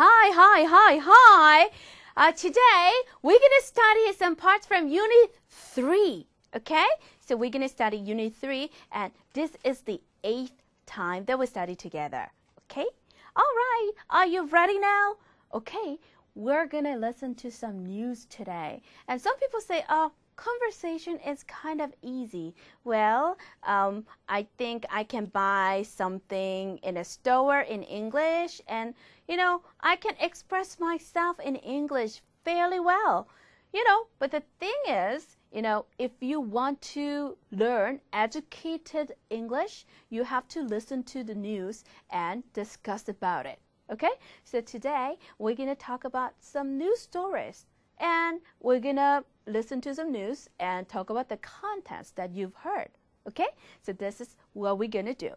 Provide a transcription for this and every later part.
Hi. Today, we're going to study some parts from Unit 3, okay? So we're going to study Unit 3, and this is the 8th time that we study together, okay? All right, are you ready now? Okay, we're going to listen to some news today. And some people say, oh, conversation is kind of easy. Well, I think I can buy something in a store in English and, I can express myself in English fairly well. But the thing is, if you want to learn educated English, you have to listen to the news and discuss about it. Okay? So today, we're going to talk about some news stories. And we're going to listen to some news and talk about the contents that you've heard. Okay? So this is what we're going to do.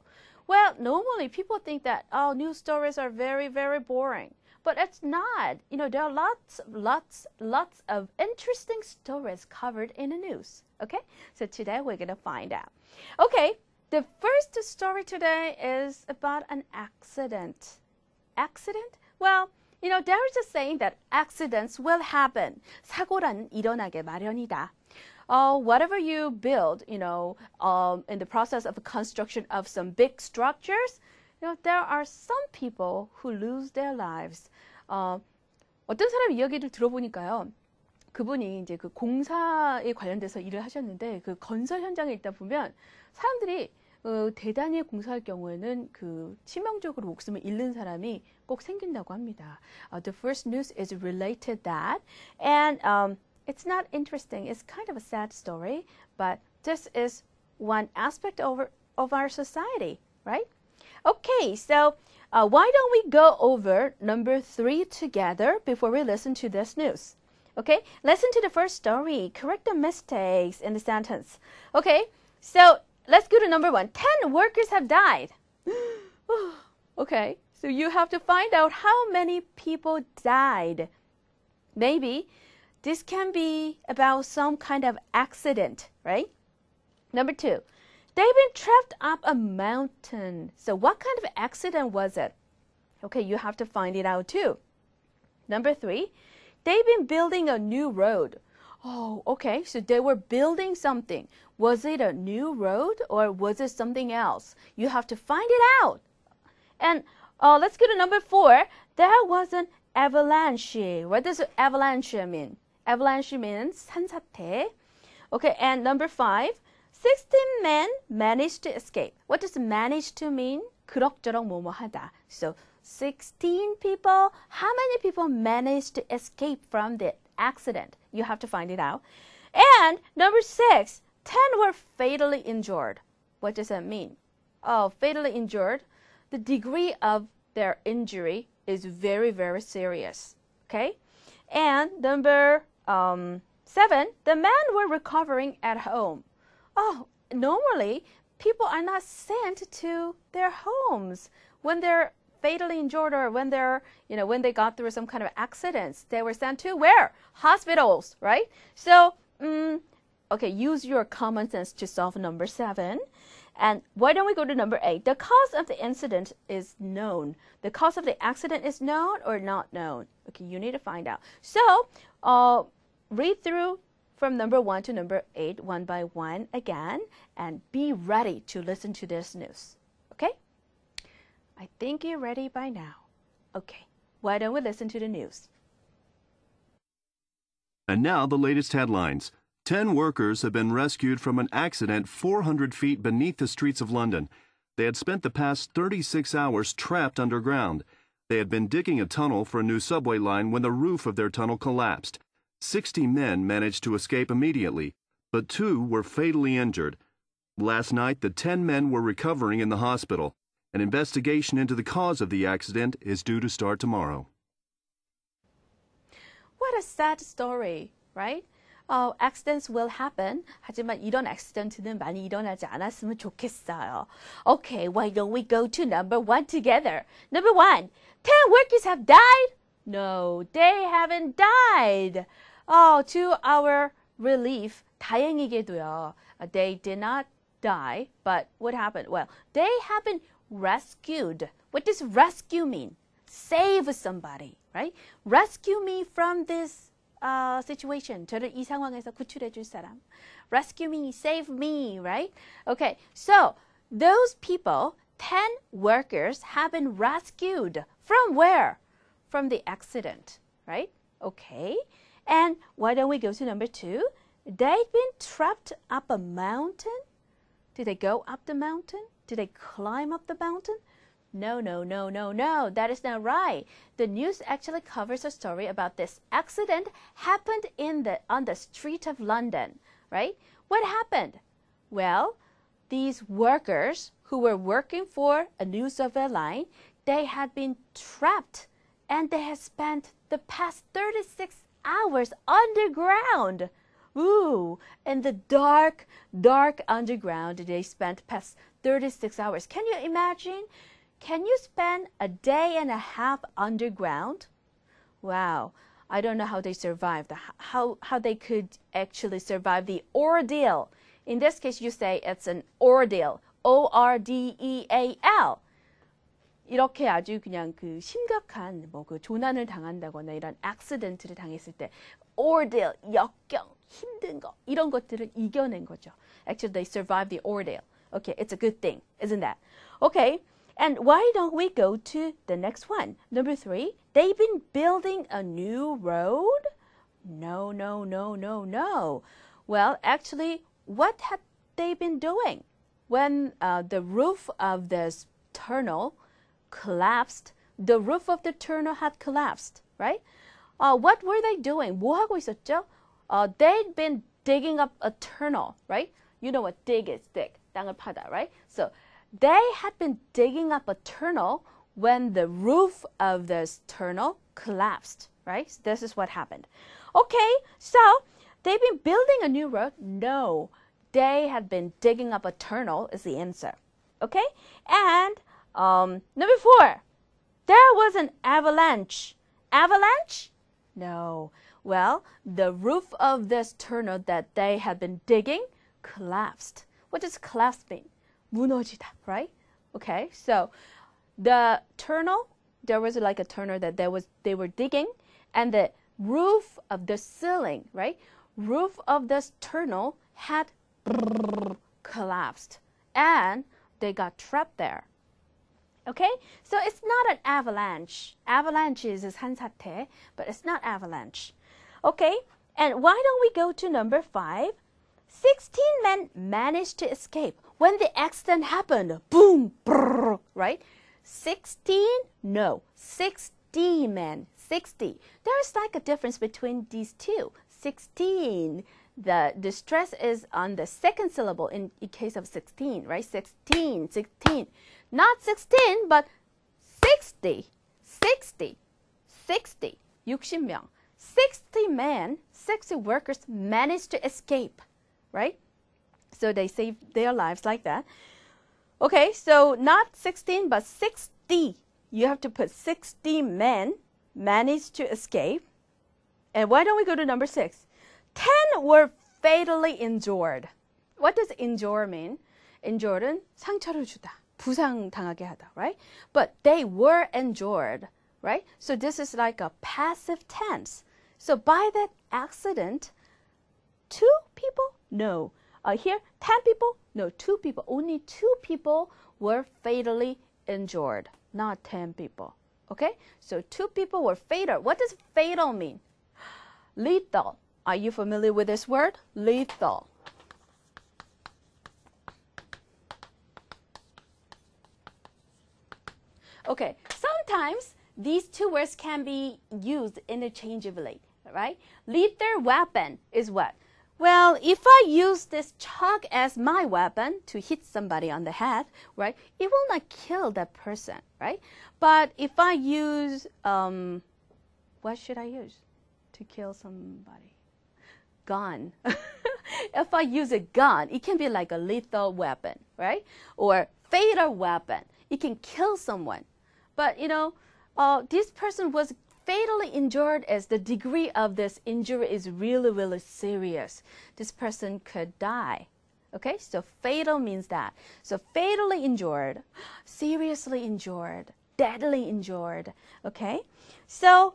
Well, normally people think that, news stories are very, very boring. But it's not. There are lots of interesting stories covered in the news. Okay? So today we're going to find out. Okay, the first story today is about an accident. Accident? Well, there is a saying that accidents will happen. 사고란 일어나게 마련이다. Whatever you build, in the process of construction of some big structures, there are some people who lose their lives. 어떤 사람 이야기를 들어보니까요. 그분이 이제 그 공사에 관련돼서 일을 하셨는데 그 건설 현장에 있다 보면 사람들이 대단히 공사할 경우에는 그 치명적으로 목숨을 잃는 사람이 꼭 생긴다고 합니다. The first news is related that, and it's not interesting. It's kind of a sad story, but this is one aspect of our society, right? Okay, so why don't we go over number 3 together before we listen to this news? Okay, listen to the first story. Correct the mistakes in the sentence. Okay, so let's go to number 1. 10 workers have died. Okay, so you have to find out how many people died. Maybe this can be about some kind of accident, right? Number 2, they've been trapped up a mountain. So what kind of accident was it? Okay, you have to find it out too. Number 3, they've been building a new road. Oh, okay, so they were building something. Was it a new road or was it something else? You have to find it out. And let's go to number 4. There was an avalanche. What does avalanche mean? Avalanche means 산사태. Okay, and number 5. 16 men managed to escape. What does manage to mean? 그럭저럭 뭐뭐하다. So 16 people. How many people managed to escape from the accident? You have to find it out. And number 6, 10 were fatally injured. What does that mean? Oh, fatally injured. The degree of their injury is very, very serious. Okay? And number 7, the men were recovering at home. Oh, normally people are not sent to their homes when they're fatally injured or when they're, when they got through some kind of accidents. They were sent to where? Hospitals, right? So, okay, use your common sense to solve number 7. And why don't we go to number 8? The cause of the incident is known. The cause of the accident is known or not known? Okay, you need to find out. So, read through from number 1 to number 8, one by one again, and be ready to listen to this news. Okay? I think you're ready by now. Okay, why don't we listen to the news? And now the latest headlines. 10 workers have been rescued from an accident 400 feet beneath the streets of London. They had spent the past 36 hours trapped underground. They had been digging a tunnel for a new subway line when the roof of their tunnel collapsed. 60 men managed to escape immediately, but 2 were fatally injured. Last night, the 10 men were recovering in the hospital. An investigation into the cause of the accident is due to start tomorrow. What a sad story, right? Accidents will happen. 하지만 이런 accident는 많이 일어나지 않았으면 좋겠어요. Okay, why don't we go to number 1 together? Number 1, 10 workers have died? No, they haven't died. To our relief, 다행이게도요. They did not die, but what happened? Well, they have been rescued. What does rescue mean? save somebody, right? Rescue me from this situation. 저를 이 상황에서 구출해 줄 사람. Rescue me, save me, right? Okay, so those people, 10 workers have been rescued. From where? From the accident, right? Okay, and why don't we go to number 2? They've been trapped up a mountain. Did they go up the mountain? Did they climb up the mountain? No, no, no, no, no. That is not right. The news actually covers a story about this accident happened on the street of London, right? What happened? Well, these workers who were working for a news survey line, they had been trapped and they had spent the past 36 hours underground. Ooh, in the dark, dark underground, they spent past 36 hours. Can you imagine? Can you spend a day and a half underground? Wow, I don't know how they survived, how they could actually survive the ordeal. In this case, you say it's an ordeal, O-R-D-E-A-L. 이렇게 아주 그냥 그 심각한 그 조난을 당한다거나 이런 액시던트를 당했을 때 ordeal, 역경, 힘든 거 이런 것들을 이겨낸 거죠. Actually, they survived the ordeal. Okay, it's a good thing, isn't that? Okay, and why don't we go to the next one? Number 3, they've been building a new road? No, no, no, no, no. Well, actually, what had they been doing? When the roof of this tunnel collapsed, the roof of the tunnel had collapsed, right? What were they doing? 뭐 하고 있었죠? They'd been digging up a tunnel, right? You know what dig is, dig. 땅을 파다, right? So they had been digging up a tunnel when the roof of this tunnel collapsed, right? So this is what happened. Okay, so they've been building a new road? No, they had been digging up a tunnel is the answer. Okay, and number 4, there was an avalanche. Avalanche? No. Well, the roof of this tunnel that they had been digging collapsed. What does collapse mean? 무너지다, right? Okay, so the tunnel, there was like a tunnel that they were digging, and the roof of the ceiling, right? Roof of this tunnel had collapsed, and they got trapped there. Okay, so it's not an avalanche. Avalanche is 산사태, but it's not avalanche. Okay, and why don't we go to number 5? 16 men managed to escape when the accident happened. Boom, brrr, right? 16? No, 60 men. 60. There's like a difference between these two. 16. The stress is on the second syllable in case of 16, right? 16, 16. Not 16, but 60. 60. 60. 60명. 60 men, 60 workers managed to escape, right? So they saved their lives like that. Okay, so not 16, but 60. You have to put 60 men managed to escape. And why don't we go to number 6? 10 were fatally injured. What does injure mean? Injured은 상처를 주다, 부상 당하게 하다, right? But they were injured, right? So this is like a passive tense. So by that accident, 2 people? No. Here, 10 people? No, 2 people. Only 2 people were fatally injured, not 10 people. Okay? So 2 people were fatal. What does fatal mean? Lethal. Are you familiar with this word? Lethal. Okay, sometimes these 2 words can be used interchangeably, right? Lethal weapon is what? Well, if I use this chalk as my weapon to hit somebody on the head, right, it will not kill that person, right? But if I use, what should I use to kill somebody? Gun. If I use a gun, it can be like a lethal weapon, right? Or fatal weapon. It can kill someone. But, you know, this person was fatally injured as the degree of this injury is really, really serious. This person could die. Okay, so fatal means that. So fatally injured, seriously injured, deadly injured. Okay, so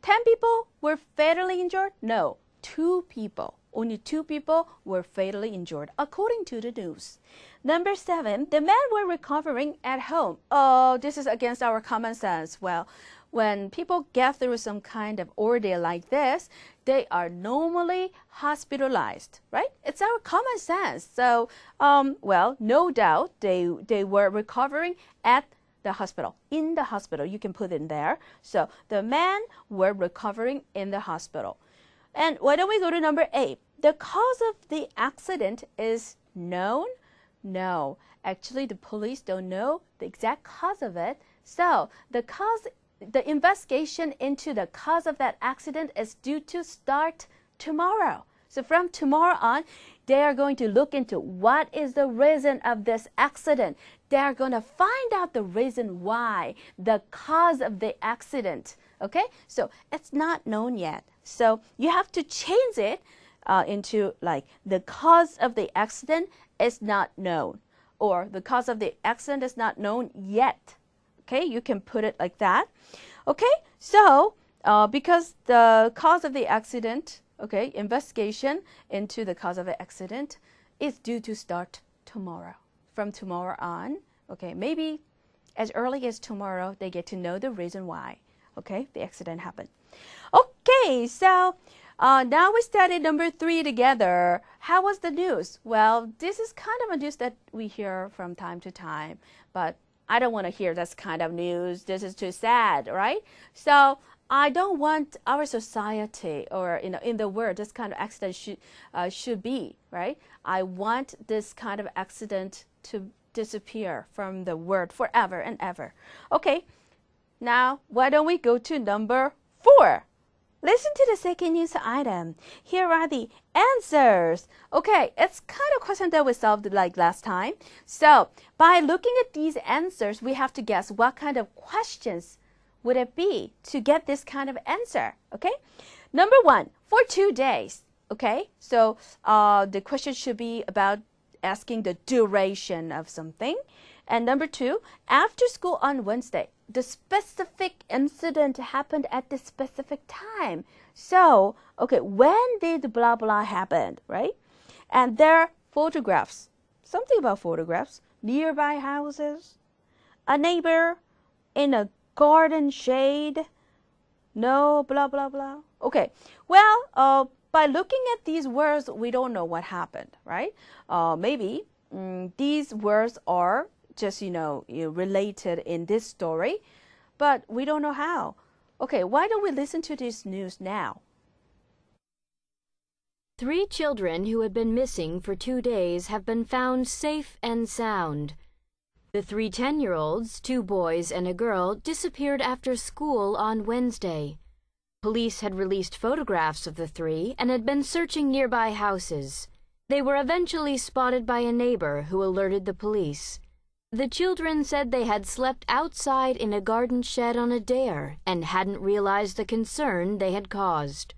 10 people were fatally injured? No, 2 people. Only 2 people were fatally injured, according to the news. Number 7, the men were recovering at home. Oh, this is against our common sense. Well, when people get through some kind of ordeal like this, they are normally hospitalized, right? It's our common sense. So, well, no doubt they were recovering at the hospital, in the hospital. You can put it in there. So the men were recovering in the hospital. And why don't we go to number 8? The cause of the accident is known? No, actually the police don't know the exact cause of it. So the investigation into the cause of that accident is due to start tomorrow. So from tomorrow on, they are going to look into what is the reason of this accident. They are going to find out the reason why, the cause of the accident. Okay, so it's not known yet. So you have to change it into like the cause of the accident is not known, or the cause of the accident is not known yet. Okay, you can put it like that. Okay, so because the cause of the accident, okay, investigation into the cause of the accident is due to start tomorrow. From tomorrow on, okay, maybe as early as tomorrow, they get to know the reason why, okay, the accident happened. Okay, so now we studied number 3 together. How was the news? Well, this is kind of a news that we hear from time to time, but I don't want to hear this kind of news. This is too sad, right? So I don't want our society or in the world this kind of accident should be, right? I want this kind of accident to disappear from the world forever and ever. Okay, now why don't we go to number 4? Listen to the second news item. Here are the answers. Okay, it's kind of question that we solved like last time. So by looking at these answers, we have to guess what kind of questions would it be to get this kind of answer. Okay, number 1, for 2 days. Okay, so the question should be about asking the duration of something. And number 2, after school on Wednesday, the specific incident happened at the specific time. So, okay, when did blah blah happen, right? And there are photographs, something about photographs, nearby houses, a neighbor in a garden shade, no blah blah blah. Okay, well, by looking at these words, we don't know what happened, right? Maybe these words are just, related in this story, but we don't know how. Okay, why don't we listen to this news now? 3 children who had been missing for 2 days have been found safe and sound. The 3 10-year-olds, 2 boys and a girl, disappeared after school on Wednesday. Police had released photographs of the 3 and had been searching nearby houses. They were eventually spotted by a neighbor who alerted the police. The children said they had slept outside in a garden shed on a dare and hadn't realized the concern they had caused.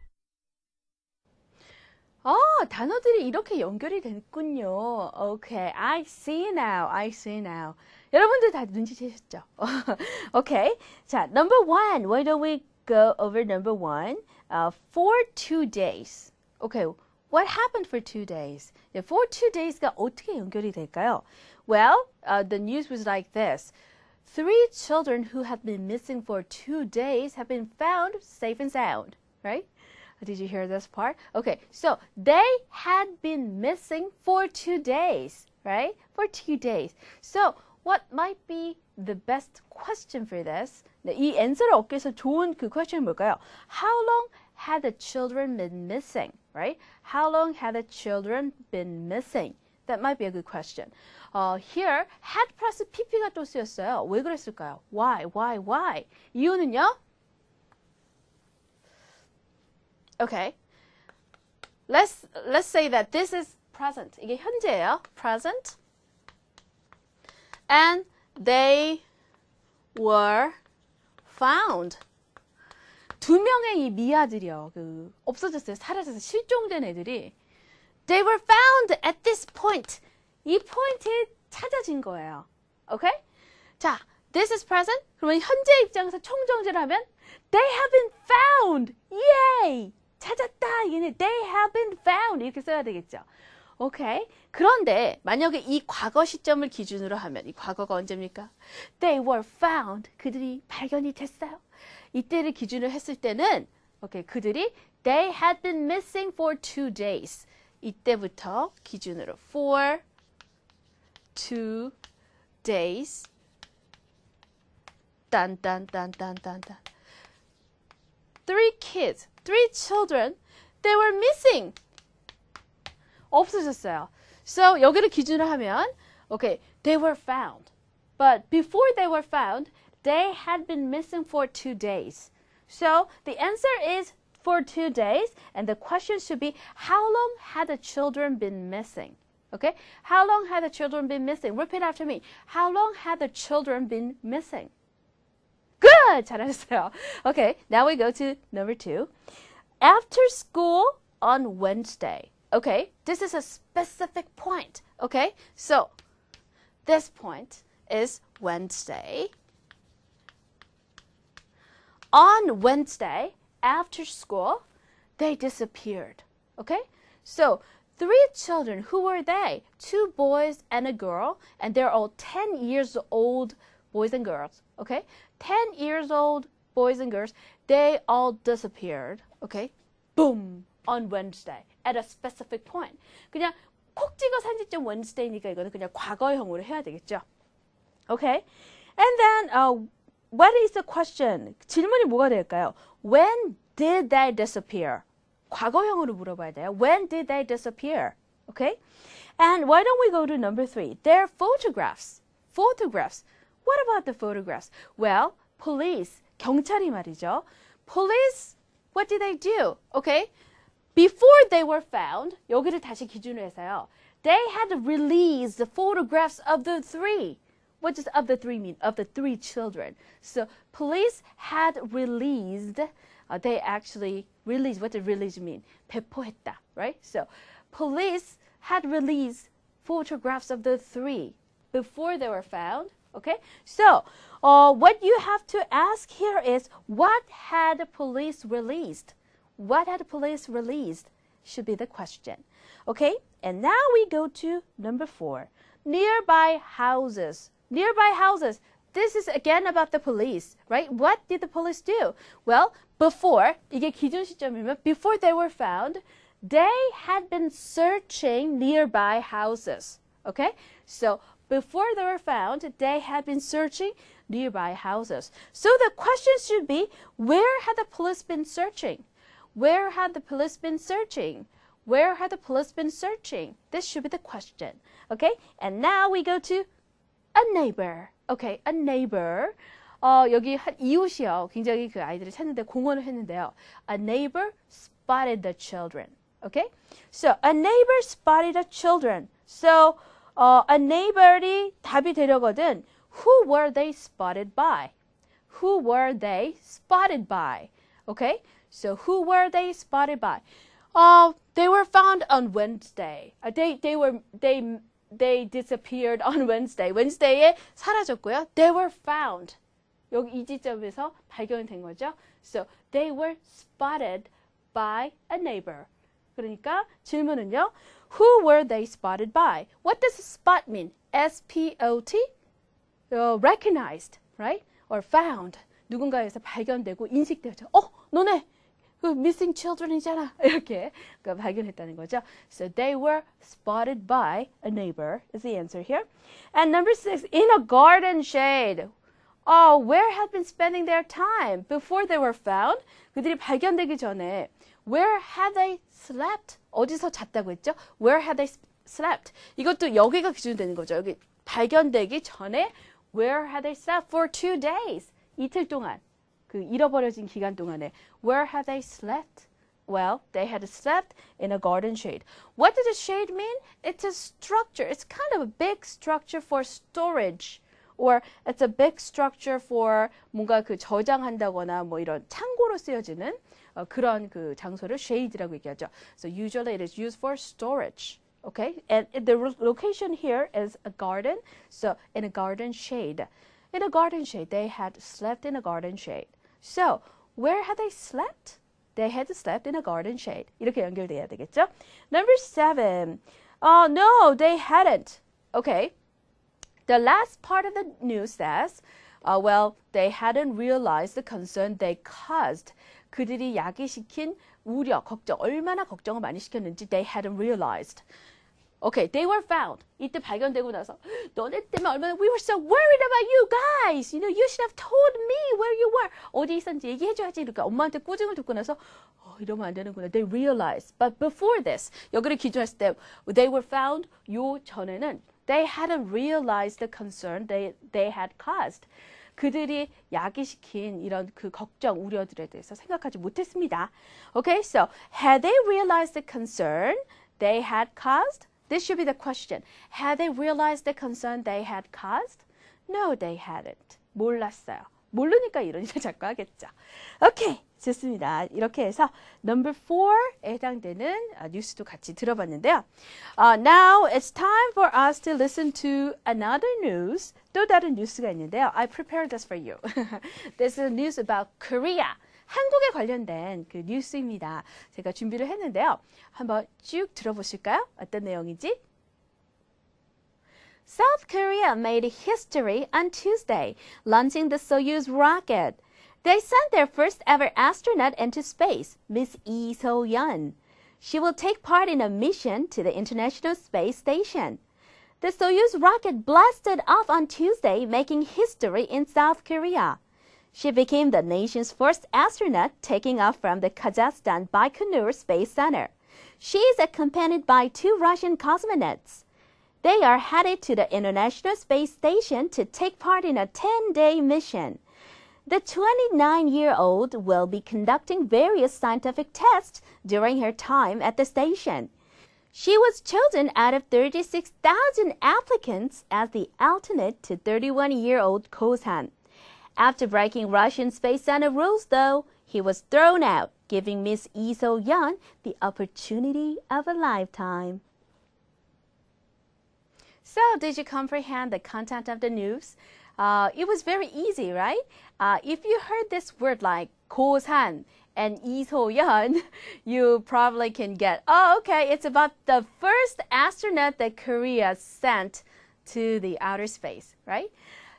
단어들이 이렇게 연결이 됐군요. Okay, I see now. 여러분들 다 눈치채셨죠? Okay, 자, number 1. Why don't we go over number 1? For 2 days. Okay, what happened for 2 days? For 2 days가 어떻게 연결이 될까요? Well, the news was like this. 3 children who had been missing for 2 days have been found safe and sound, right? Did you hear this part? Okay, so they had been missing for 2 days, right? For 2 days. So what might be the best question for this? 이 answer를 얻기 위해서 좋은 그 question은 뭘까요? How long had the children been missing, right? How long had the children been missing? That might be a good question. Here, had 플러스 pp가 또 쓰였어요. 왜 그랬을까요? Why? 이유는요? Okay. Let's say that this is present. 이게 현재예요. Present. And they were found. 2명의 이 미아들이요. 없어졌어요. 사라져서 실종된 애들이. They were found at this point. 이 포인트에 찾아진 거예요. Okay? 자, this is present. 그러면 현재 입장에서 총정지를 하면 they have been found. Yay! 찾았다. 얘네 they have been found. 이렇게 써야 되겠죠. 오케이. 그런데 만약에 이 과거 시점을 기준으로 하면 이 과거가 언제입니까? They were found. 그들이 발견이 됐어요. 이때를 기준으로 했을 때는 오케이. 그들이 they had been missing for 2 days. 이때부터 기준으로 for 2 days. 딴딴딴딴딴딴. 3 kids, 3 children, they were missing. 없어졌어요. So 여기를 기준으로 하면 okay, they were found. But before they were found, they had been missing for 2 days. So the answer is for 2 days, and the question should be how long had the children been missing? Okay? How long had the children been missing? Repeat after me. How long had the children been missing? Good! 잘하셨어요. Okay, now we go to number 2. After school on Wednesday. Okay, this is a specific point. Okay, so this point is Wednesday. On Wednesday, after school, they disappeared. Okay, so 3 children, who were they? 2 boys and a girl, and they're all 10 years old boys and girls. Okay, 10 years old boys and girls, they all disappeared. Okay, boom, on Wednesday at a specific point. 그냥 콕 찍어 산지점 Wednesday니까 이거는 그냥 과거형으로 해야 되겠죠. Okay, and then what is the question? 질문이 뭐가 될까요? When did they disappear? 과거형으로 물어봐야 돼요. When did they disappear? Okay, and why don't we go to number 3? Their photographs. Photographs. What about the photographs? Well, police, 경찰이 말이죠. Police, what did they do? Okay, before they were found, 여기를 다시 기준으로 해서요. They had released the photographs of the 3. What does of the 3 mean? Of the 3 children. So police had released, they actually released, what did release mean? 배포했다, right? So police had released photographs of the 3 before they were found. Okay, so what you have to ask here is, what had the police released? What had the police released should be the question. Okay, and now we go to number 4. Nearby houses. Nearby houses. This is again about the police, right? What did the police do? Well, before, 이게 기준 시점이면 before they were found, they had been searching nearby houses. Okay, so before they were found, they had been searching nearby houses. So the question should be, where had the police been searching? Where had the police been searching? Where had the police been searching? This should be the question. Okay, and now we go to a neighbor. Okay, a neighbor. 여기 한 이웃이요. 굉장히 그 아이들을 찾는데 공헌을 했는데요. A neighbor spotted the children. Okay, so a neighbor spotted the children. So a neighbor이 답이 되려거든. Who were they spotted by? Who were they spotted by? Okay, so who were they spotted by? They were found on Wednesday. They disappeared on Wednesday. Wednesday에 사라졌고요. They were found. 여기 이 지점에서 발견된 거죠. So they were spotted by a neighbor. 그러니까 질문은요. Who were they spotted by? What does spot mean? S-P-O-T? Recognized, right? Or found. 누군가에서 발견되고 인식되죠. 너네 그 missing children이잖아. 이렇게 발견했다는 거죠. So they were spotted by a neighbor is the answer here. And number 6, in a garden shade. Where had been spending their time before they were found? 그들이 발견되기 전에 where had they slept? 어디서 잤다고 했죠? Where had they slept? 이것도 여기가 기준되는 거죠. 여기 발견되기 전에 where had they slept for 2 days? 이틀 동안. 그 잃어버려진 기간 동안에 where had they slept? Well, they had slept in a garden shade. What does a shade mean? It's a structure. It's kind of a big structure for storage. Or it's a big structure for 뭔가 그 저장한다거나 뭐 이런 창고로 쓰여지는 그런 그 장소를 shade라고 얘기하죠. So usually it is used for storage. Okay? And the location here is a garden. So in a garden shade. In a garden shade. They had slept in a garden shade. So, where had they slept? They had slept in a garden shade. 이렇게 연결돼야 되겠죠? Number 7. No, they hadn't. Okay. The last part of the news says, they hadn't realized the concern they caused. 그들이 야기시킨 우려, 걱정, 얼마나 걱정을 많이 시켰는지 they hadn't realized. Okay, they were found. 이때 발견되고 나서 너네 때문에 얼마나 we were so worried about you guys. You know, you should have told me where you were. 어디 있었는지 얘기해줘야지. 이렇게 엄마한테 꾸중을 듣고 나서 이러면 안 되는구나. They realized. But before this, 여기를 기준했을 때 they were found. 요 전에는 they hadn't realized the concern they had caused. 그들이 야기시킨 이런 그 걱정, 우려들에 대해서 생각하지 못했습니다. Okay, so had they realized the concern they had caused? This should be the question. Had they realized the concern they had caused? No, they hadn't. 몰랐어요. 모르니까 이런 일을 자꾸 하겠죠. Okay, 좋습니다. 이렇게 해서 number 4에 해당되는 뉴스도 같이 들어봤는데요. Now it's time for us to listen to another news. 또 다른 뉴스가 있는데요. I prepared this for you. This is news about Korea. 한국에 관련된 그 뉴스입니다. 제가 준비를 했는데요. 한번 쭉 들어보실까요? 어떤 내용인지? South Korea made history on Tuesday, launching the Soyuz rocket. They sent their first ever astronaut into space, Miss Lee So-yeon. She will take part in a mission to the International Space Station. The Soyuz rocket blasted off on Tuesday, making history in South Korea. She became the nation's first astronaut taking off from the Kazakhstan Baikonur Space Center. She is accompanied by 2 Russian cosmonauts. They are headed to the International Space Station to take part in a 10-day mission. The 29-year-old will be conducting various scientific tests during her time at the station. She was chosen out of 36,000 applicants as the alternate to 31-year-old Ko San. After breaking Russian Space Center rules, though, he was thrown out, giving Miss Lee So-yeon the opportunity of a lifetime. So, did you comprehend the content of the news? It was very easy, right? If you heard this word like Ko San and Lee So-yeon, you probably can get, okay, it's about the first astronaut that Korea sent to the outer space, right?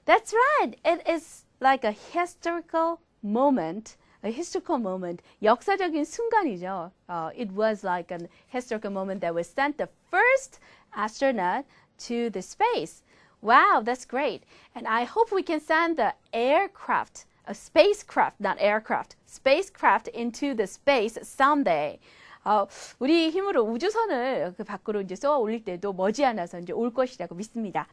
That's right. It is like a historical moment, 역사적인 순간이죠. It was like a historical moment that we sent the first astronaut to the space. Wow, that's great. And I hope we can send the aircraft, a spacecraft, not aircraft, spacecraft into the space someday. 우리 힘으로 우주선을 그 밖으로 이제 쏘아 올릴 때도 머지않아서 이제 올 것이라고 믿습니다.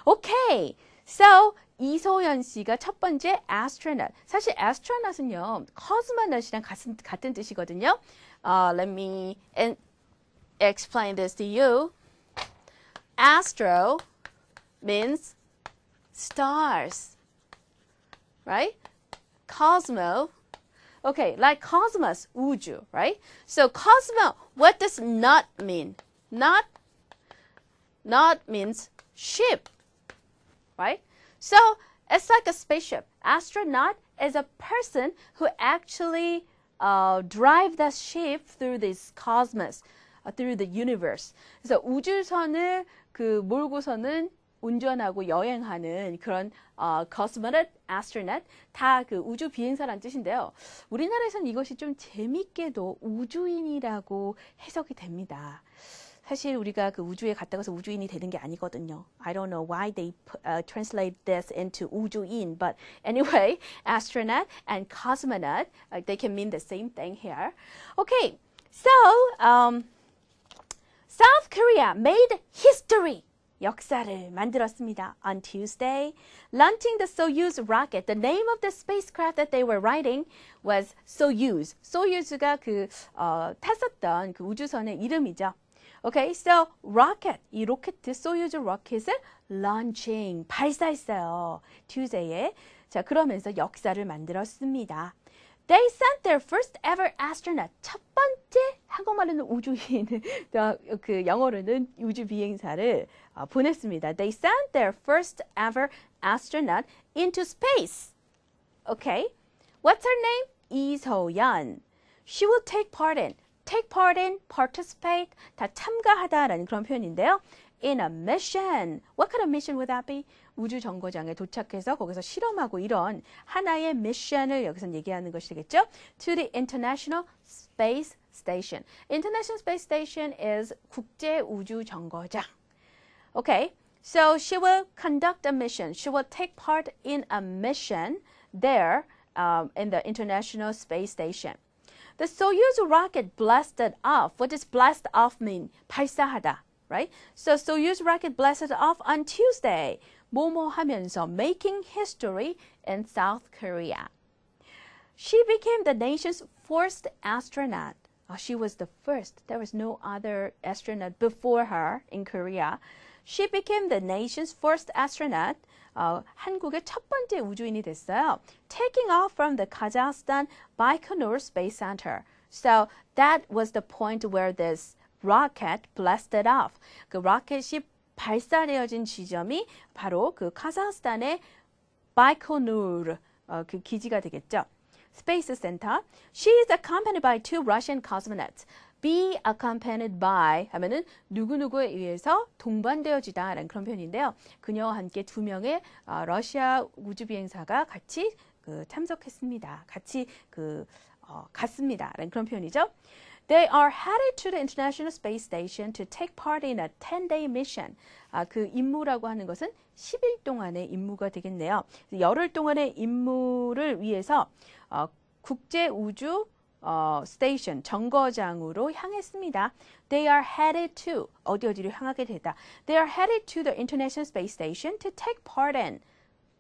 Okay, so 이소연 씨가 첫 번째 astronaut. 사실 astronaut은요, cosmonaut이랑 같은 뜻이거든요. Let me explain this to you. Astro means stars, right? Cosmo, okay, like cosmos, 우주, right? So cosmo, what does not mean? Not means ship, right? So it's like a spaceship. Astronaut is a person who actually drive the ship through this cosmos, through the universe. 그래서 우주선을 그 몰고서는 운전하고 여행하는 그런 cosmonaut, astronaut 다 그 우주 비행사란 뜻인데요. 우리나라에서는 이것이 좀 재밌게도 우주인이라고 해석이 됩니다. 사실 우리가 그 우주에 갔다 가서 우주인이 되는 게 아니거든요. I don't know why they translate this into 우주인, but anyway, astronaut and cosmonaut, they can mean the same thing here. Okay, so South Korea made history. 역사를 만들었습니다. On Tuesday, launching the Soyuz rocket. The name of the spacecraft that they were riding was Soyuz. Soyuz가 그 탔었던 그 우주선의 이름이죠. Okay, so rocket, 이 로켓, 소유즈 로켓을 launching, 발사했어요. Tuesday에. 자, 그러면서 역사를 만들었습니다. They sent their first ever astronaut, 첫 번째 한국말로는 우주인, 그 영어로는 우주 비행사를 보냈습니다. They sent their first ever astronaut into space. Okay, what's her name? 이소연. She will take part in, participate, 다 참가하다라는 그런 표현인데요. In a mission. What kind of mission would that be? 우주 정거장에 도착해서 거기서 실험하고 이런 하나의 미션을 여기서 얘기하는 것이겠죠? To the International Space Station. International Space Station is 국제 우주 정거장. Okay, so she will conduct a mission. She will take part in a mission there in the International Space Station. The Soyuz rocket blasted off. What does blast off mean? 발사하다, right? So Soyuz rocket blasted off on Tuesday. 뭐뭐 하면서 making history in South Korea. She became the nation's first astronaut. She was the first. There was no other astronaut before her in Korea. She became the nation's first astronaut. 한국의 첫 번째 우주인이 됐어요. Taking off from the Kazakhstan Baikonur Space Center. So that was the point where this rocket blasted off. 그 로켓이 발사되어진 지점이 바로 그 카자흐스탄의 바이코누르 그 기지가 되겠죠. Space Center. She is accompanied by two Russian cosmonauts. Be accompanied by 하면은 누구누구에 의해서 동반되어지다라는 그런 표현인데요. 그녀와 함께 두 명의 러시아 우주 비행사가 같이 참석했습니다. 같이 갔습니다라는 그런 표현이죠. They are headed to the International Space Station to take part in a 10-day mission. 그 임무라고 하는 것은 10일 동안의 임무가 되겠네요. 열흘 동안의 임무를 위해서 국제 우주 스테이션, 정거장으로 향했습니다. They are headed to, 어디로 향하게 되다. They are headed to the International Space Station to take part in,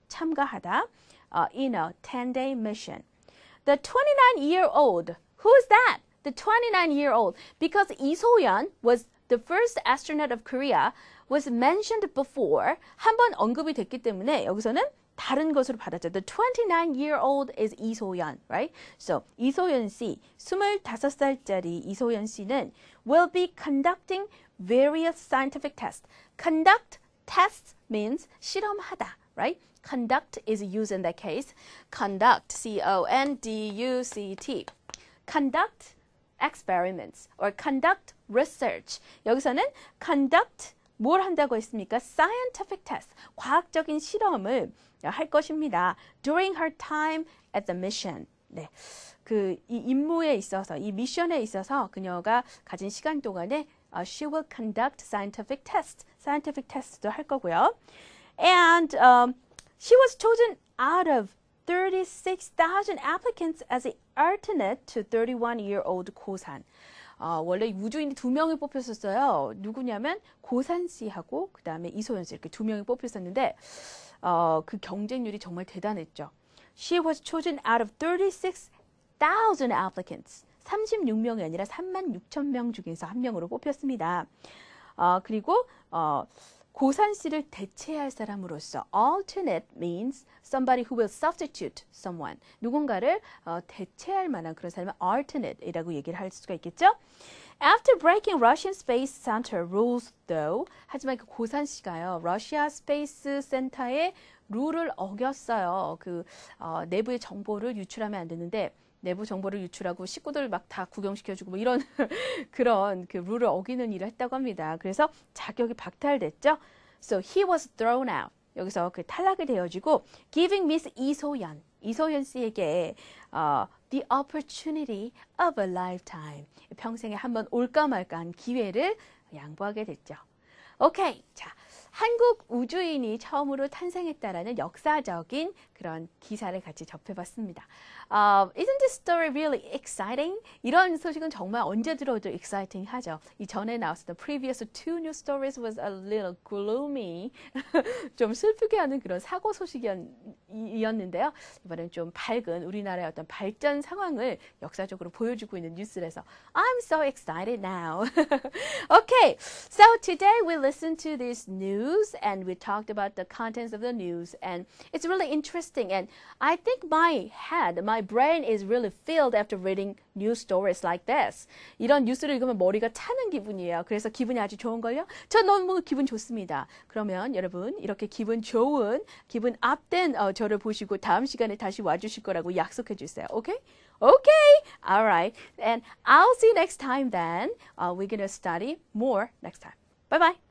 참가하다, in a 10-day mission. The 29-year-old, who is that? The 29-year-old, because Lee So-yeon was the first astronaut of Korea, was mentioned before, 한 번 언급이 됐기 때문에 여기서는 다른 것으로 받았죠. The 29-year-old is 이소연, right? So 이소연 씨, 25살짜리 이소연 씨는 will be conducting various scientific tests. Conduct tests means 실험하다, right? Conduct is used in that case. Conduct, C-O-N-D-U-C-T. Conduct experiments or conduct research. 여기서는 conduct 뭘 한다고 했습니까? Scientific test, 과학적인 실험을 할 것입니다. During her time at the mission. 네, 이 임무에 있어서, 이 미션에 있어서 그녀가 가진 시간 동안에 she will conduct scientific tests. Scientific test도 할 거고요. And she was chosen out of 36,000 applicants as an alternate to 31-year-old 고산. 원래 우주인이 2명이 뽑혔었어요. 누구냐면 고산 씨하고 그 다음에 이소연 씨 이렇게 2명이 뽑혔었는데 그 경쟁률이 정말 대단했죠. She was chosen out of 36,000 applicants. 36명이 아니라 36,000명 중에서 한 명으로 뽑혔습니다. 그리고 고산 씨를 대체할 사람으로서 alternate means somebody who will substitute someone. 누군가를 대체할 만한 그런 사람은 alternate이라고 얘기를 할 수가 있겠죠. After breaking Russian Space Center rules though, 하지만 그 고산 씨가요, 러시아 스페이스 센터의 룰을 어겼어요. 내부의 정보를 유출하면 안 되는데 내부 정보를 유출하고 식구들 막 다 구경시켜주고 뭐 이런 그런 그 룰을 어기는 일을 했다고 합니다. 그래서 자격이 박탈됐죠. So he was thrown out. 여기서 탈락이 되어지고 giving Miss 이소연 씨에게 the opportunity of a lifetime. 평생에 한번 올까 말까한 기회를 양보하게 됐죠. 오케이. 자, 한국 우주인이 처음으로 탄생했다라는 역사적인 그런 기사를 같이 접해봤습니다. Isn't this story really exciting? 이런 소식은 정말 언제 들어도 exciting 하죠. 이 전에 나왔었던 previous two news stories was a little gloomy. 좀 슬프게 하는 그런 사고 소식이었는데요. 이번엔 좀 밝은 우리나라의 어떤 발전 상황을 역사적으로 보여주고 있는 뉴스라서 I'm so excited now. Okay, so today we listened to this news and we talked about the contents of the news and it's really interesting interesting. And I think my brain is really filled after reading news stories like this. 이런 뉴스를 읽으면 머리가 차는 기분이에요. 그래서 기분이 아주 좋은걸요? 저 너무 기분 좋습니다. 그러면 여러분 이렇게 기분 좋은, 기분 업된 저를 보시고 다음 시간에 다시 와주실 거라고 약속해 주세요. Okay? Okay. All right. And I'll see you next time then. We're going to study more next time. Bye-bye.